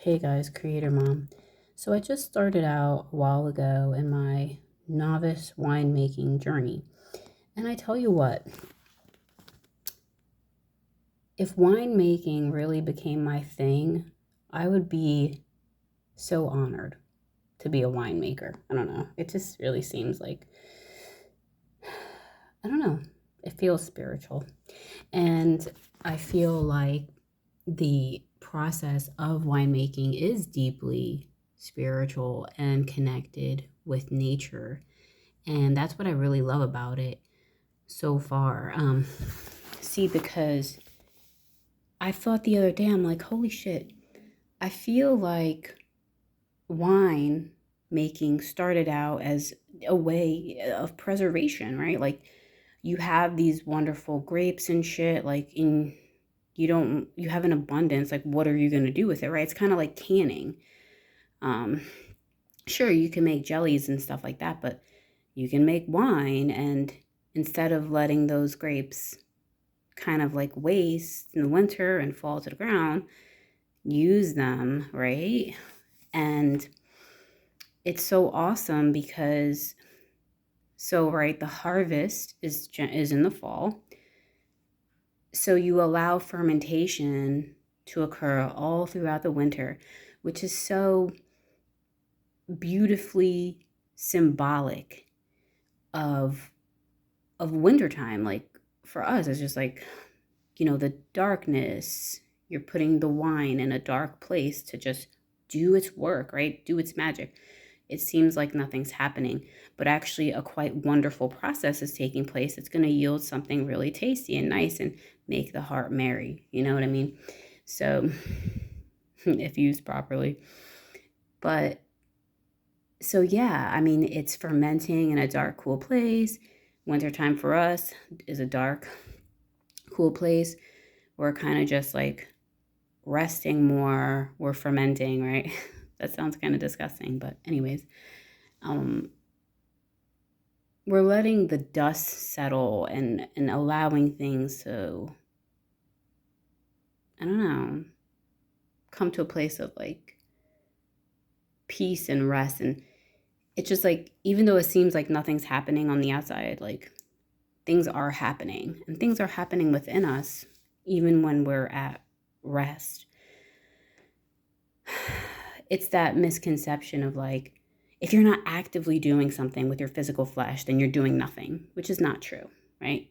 Hey guys, Creator Mom. So I just started out a while ago in my novice winemaking journey. And I tell you what, if winemaking really became my thing, I would be so honored to be a winemaker. I don't know. It just really seems like, I don't know, it feels spiritual. And I feel like the process of winemaking is deeply spiritual and connected with nature. And that's what I really love about it so far. See, because I thought the other day, I'm like, holy shit, I feel like wine making started out as a way of preservation, right? Like you have these wonderful grapes and shit, like you have an abundance, like what are you going to do with it, right? It's kind of like canning. Um, sure, you can make jellies and stuff like that, but you can make wine, and instead of letting those grapes kind of like waste in the winter and fall to the ground, use them, right? And it's so awesome because right, the harvest is in the fall. So you allow fermentation to occur all throughout the winter, which is so beautifully symbolic of wintertime. Like for us, it's just like, the darkness. You're putting the wine in a dark place to just do its work, right? Do its magic. It seems like nothing's happening, but actually a quite wonderful process is taking place. It's going to yield something really tasty and nice and make the heart merry. You know what I mean? So if used properly. But so yeah, I mean, it's fermenting in a dark, cool place. Wintertime for us is a dark, cool place. We're kind of just like resting more. We're fermenting, right? That sounds kind of disgusting, but anyways, um, we're letting the dust settle and allowing things to, I don't know, come to a place of like peace and rest. And it's just like, even though it seems like nothing's happening on the outside, like things are happening and things are happening within us, even when we're at rest. It's that misconception of like, if you're not actively doing something with your physical flesh, then you're doing nothing, which is not true, right?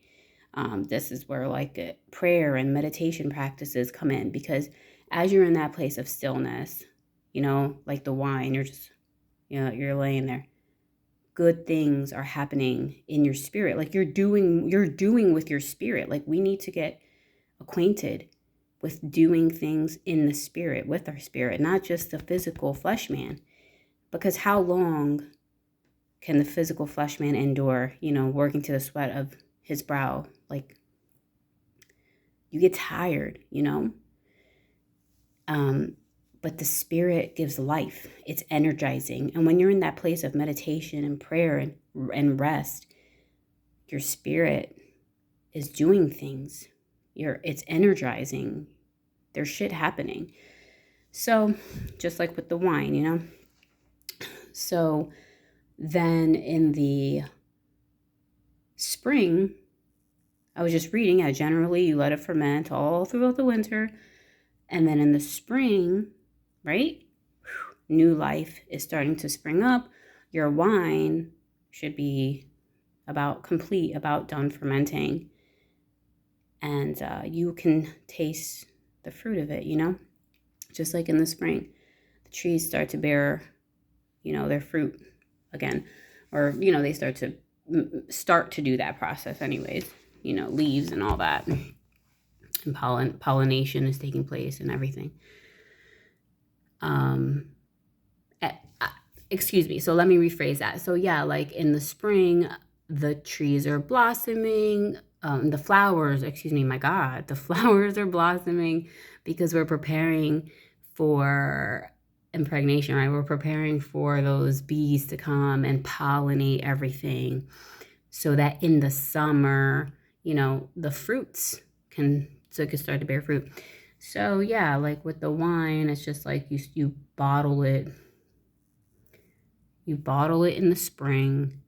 This is where like prayer and meditation practices come in, because as you're in that place of stillness, like the wine, you're just, you're laying there. Good things are happening in your spirit. Like you're doing with your spirit. Like we need to get acquainted with doing things in the spirit, with our spirit, not just the physical flesh man. Because how long can the physical flesh man endure, working to the sweat of his brow? Like you get tired, Um, but the spirit gives life. It's energizing. And when you're in that place of meditation and prayer and rest, your spirit is doing things. It's energizing. There's shit happening. So just like with the wine. So then in the spring, I was just reading, generally you let it ferment all throughout the winter. And then in the spring, right? New life is starting to spring up. Your wine should be about done fermenting. And you can taste the fruit of it, just like in the spring. The trees start to bear, their fruit again. Or, they start to do that process anyways, leaves and all that. And pollination is taking place and everything. Excuse me. So let me rephrase that. So yeah, like in the spring, the trees are blossoming. The flowers, excuse me, my God, the flowers are blossoming because we're preparing for impregnation, right? We're preparing for those bees to come and pollinate everything so that in the summer, the fruits can start to bear fruit. So yeah, like with the wine, it's just like you bottle it. You bottle it in the spring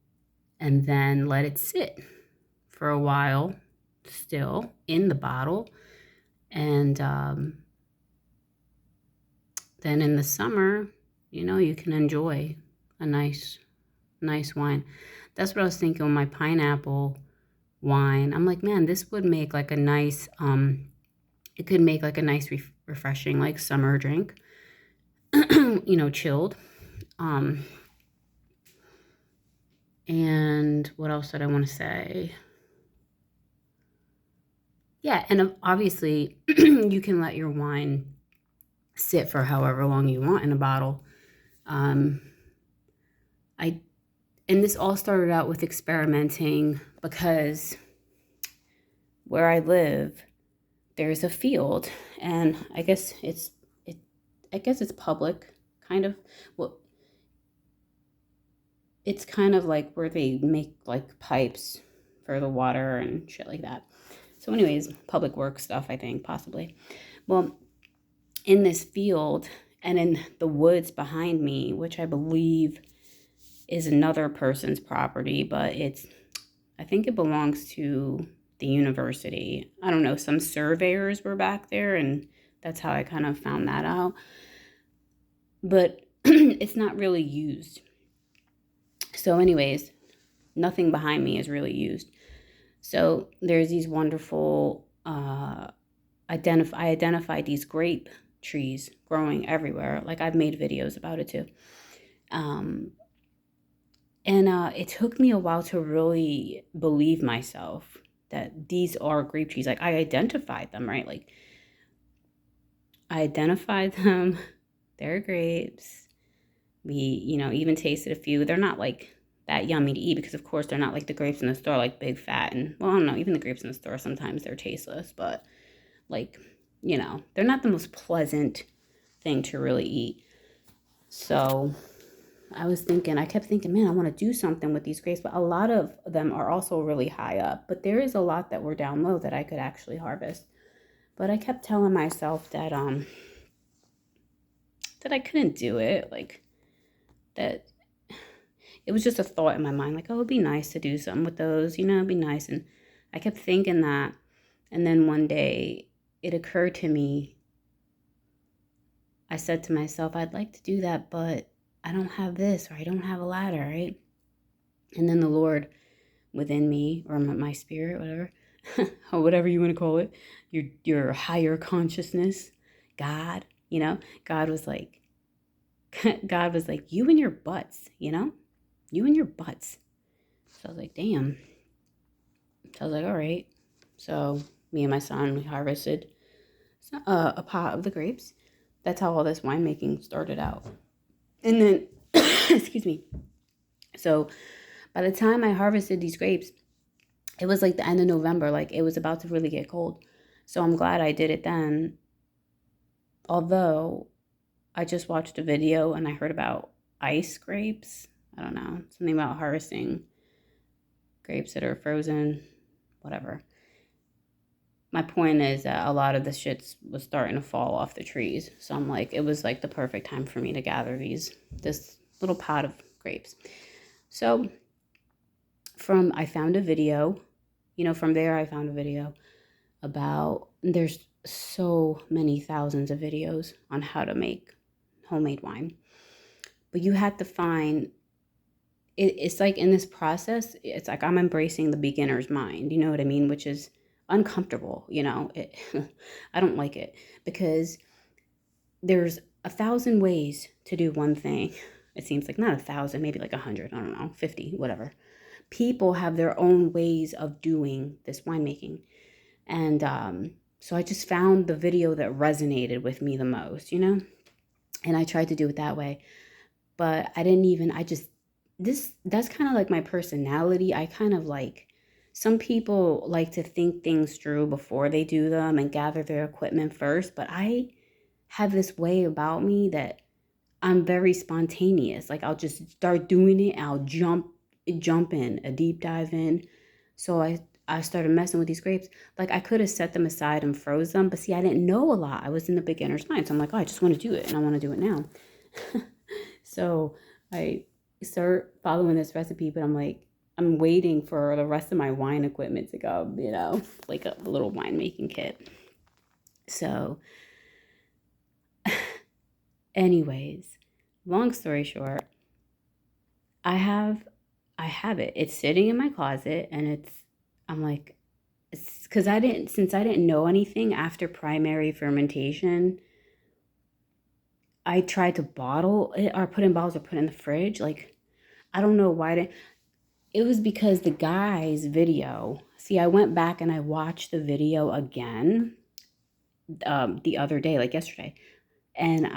and then let it sit for a while still in the bottle. And then in the summer, you can enjoy a nice wine. That's what I was thinking with my pineapple wine. I'm like, man, this would make like a nice, it could make like a nice, refreshing, like summer drink, chilled. Um, and what else did I want to say? Yeah, and obviously, you can let your wine sit for however long you want in a bottle. Um, I and this all started out with experimenting because where I live, there's a field, and I guess it's public, kind of. Well, it's kind of like where they make like pipes for the water and shit like that. So, anyways, public work stuff, I think, possibly. Well, in this field and in the woods behind me, which I believe is another person's property, but I think it belongs to the university. I don't know, some surveyors were back there, and that's how I kind of found that out. But it's not really used. So, anyways, nothing behind me is really used. So there's these wonderful I identified these grape trees growing everywhere. Like I've made videos about it too. Um, and it took me a while to really believe myself that these are grape trees. Like I identified them, right? Like I identified them. They're grapes. We, even tasted a few. They're not like that yummy to eat because of course they're not like the grapes in the store, like big fat and well, I don't know, even the grapes in the store sometimes they're tasteless, but like, they're not the most pleasant thing to really eat. So I kept thinking, man, I want to do something with these grapes, but a lot of them are also really high up. But there is a lot that were down low that I could actually harvest. But I kept telling myself that I couldn't do it, like that it was just a thought in my mind, like, oh, it'd be nice to do something with those, it'd be nice. And I kept thinking that. And then one day it occurred to me, I said to myself, I'd like to do that, but I don't have this, or I don't have a ladder, right? And then the Lord within me, or my spirit, whatever, or whatever you want to call it, your higher consciousness, God, God was like, God was like, you and your butts, you and your butts. So I was like, damn. So I was like, all right. So me and my son, we harvested a pot of the grapes. That's how all this winemaking started out. And then, excuse me. So by the time I harvested these grapes, it was like the end of November. Like it was about to really get cold. So I'm glad I did it then. Although I just watched a video and I heard about ice grapes. I don't know, something about harvesting grapes that are frozen, whatever. My point is that a lot of the shits was starting to fall off the trees. So I'm like, it was like the perfect time for me to gather this little pot of grapes. So I found a video, from there I found a video about, there's so many thousands of videos on how to make homemade wine. But you have to find, it's like in this process, it's like I'm embracing the beginner's mind, you know what I mean? Which is uncomfortable, I don't like it because there's 1,000 ways to do one thing. It seems like not 1,000, maybe like 100, I don't know, 50, whatever. People have their own ways of doing this winemaking. And so I just found the video that resonated with me the most, and I tried to do it that way. But that's kind of like my personality. I kind of like, some people like to think things through before they do them and gather their equipment first. But I have this way about me that I'm very spontaneous. Like I'll just start doing it. I'll jump in, a deep dive in. So I I started messing with these grapes. Like I could have set them aside and froze them, but see, I didn't know a lot. I was in the beginner's mind. So I'm like, oh, I just want to do it and I want to do it now. So I start following this recipe, but I'm like, I'm waiting for the rest of my wine equipment to go, like a little winemaking kit. So, anyways, long story short, I have I have it. It's sitting in my closet and I'm like, it's because since I didn't know anything after primary fermentation, I tried to bottle it or put in bottles or put it in the fridge. Like, I don't know why it was because the guy's video. See, I went back and I watched the video again the other day, like yesterday. And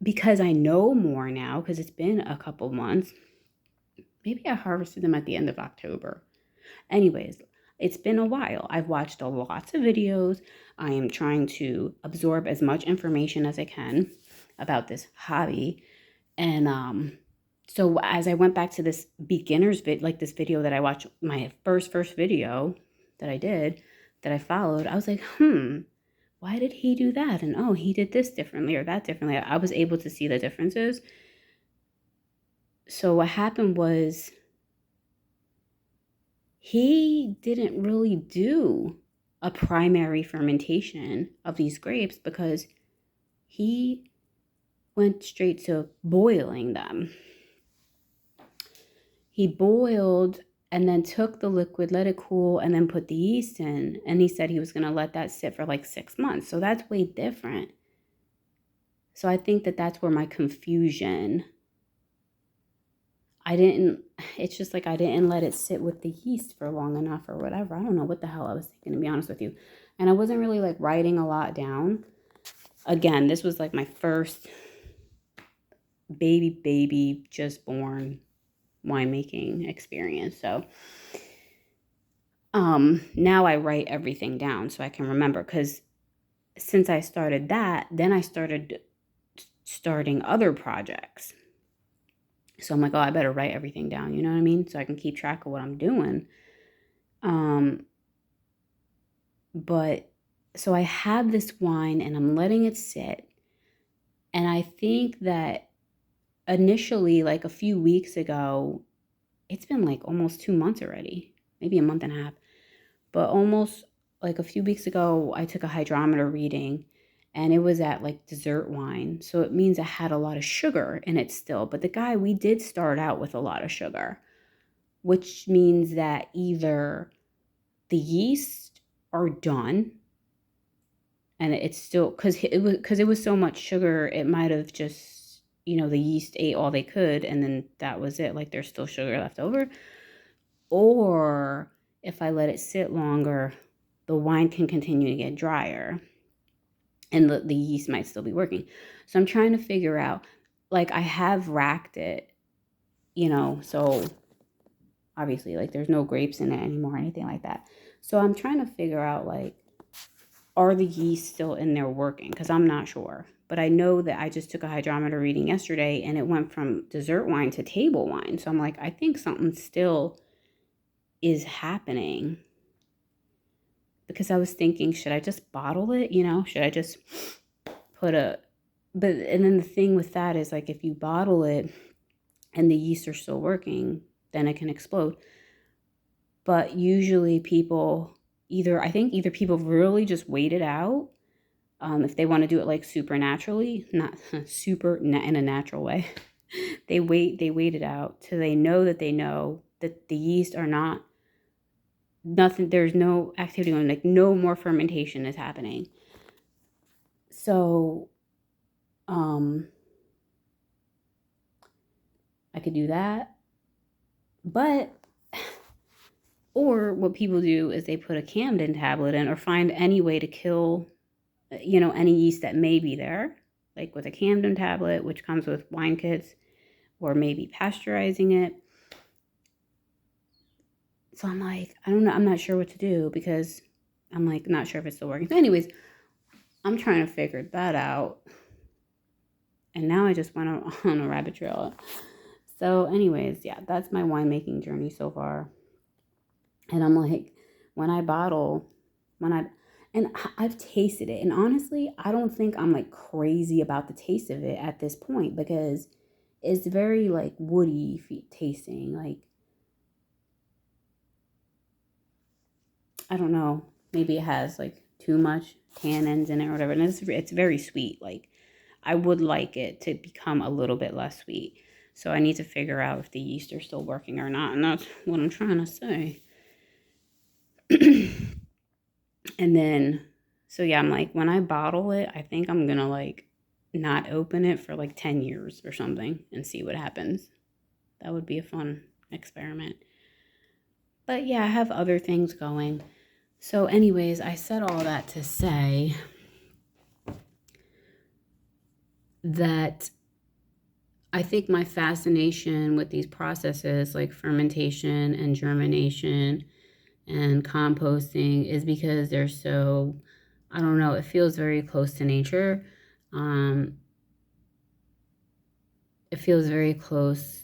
because I know more now, because it's been a couple months, maybe I harvested them at the end of October. Anyways, it's been a while. I've watched lots of videos. I am trying to absorb as much information as I can about this hobby. And so as I went back to this beginner's like this video that I watched, my first video that I did, that I followed, I was like, why did he do that? And oh, he did this differently or that differently. I was able to see the differences. So what happened was he didn't really do a primary fermentation of these grapes because he went straight to boiling them. He boiled and then took the liquid, let it cool, and then put the yeast in. And he said he was going to let that sit for like 6 months. So that's way different. So I think that that's where my confusion, it's just like I didn't let it sit with the yeast for long enough or whatever. I don't know what the hell I was thinking, to be honest with you. And I wasn't really like writing a lot down. Again, this was like my first baby, just born winemaking experience. So now I write everything down so I can remember, because since I started that, then I starting other projects. So I'm like, oh, I better write everything down, you know what I mean? So I can keep track of what I'm doing. But so I have this wine and I'm letting it sit. And I think that initially, like a few weeks ago, it's been like almost 2 months already, maybe a month and a half, but almost like a few weeks ago, I took a hydrometer reading and it was at like dessert wine. So it means it had a lot of sugar in it still. But we did start out with a lot of sugar, which means that either the yeast are done and it's still, because it was so much sugar, it might have just, the yeast ate all they could and then that was it. Like there's still sugar left over. Or if I let it sit longer, the wine can continue to get drier and the yeast might still be working. So I'm trying to figure out, like I have racked it, so obviously like there's no grapes in it anymore or anything like that. So I'm trying to figure out, like, are the yeast still in there working? Because I'm not sure. But I know that I just took a hydrometer reading yesterday and it went from dessert wine to table wine. So I'm like, I think something still is happening. Because I was thinking, should I just bottle it? Should I just and then the thing with that is, like, if you bottle it and the yeast are still working, then it can explode. But usually I think either people really just wait it out, if they want to do it like super naturally, not super in a natural way. They wait it out till they know that the yeast are nothing, there's no activity on, like no more fermentation is happening. So I could do that. But or what people do is they put a Camden tablet in, or find any way to kill any yeast that may be there, like with a Camden tablet, which comes with wine kits, or maybe pasteurizing it. So I'm like, I don't know, I'm not sure what to do, because I'm like not sure if it's still working. So anyways, I'm trying to figure that out. And now I just went on a rabbit trail. So anyways, yeah, that's my winemaking journey so far. And I'm like, when I bottle, when I and I've tasted it, and honestly, I don't think I'm like crazy about the taste of it at this point because it's very like woody tasting. Like, I don't know, maybe it has like too much tannins in it or whatever, and it's very sweet. Like, I would like it to become a little bit less sweet. So I need to figure out if the yeast are still working or not, and that's what I'm trying to say. And then, so yeah, I'm like, when I bottle it, I think I'm gonna like not open it for like 10 years or something and see what happens. That would be a fun experiment. But yeah, I have other things going. So, anyways, I said all that to say that I think my fascination with these processes like fermentation and germination and composting is because they're so, I don't know, it feels very close to nature. Um, it feels very close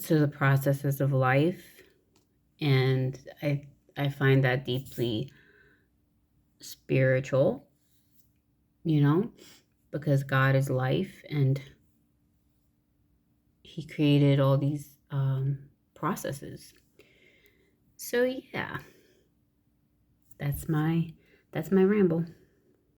to the processes of life, and I find that deeply spiritual, you know, because God is life and he created all these processes. So yeah, that's my ramble.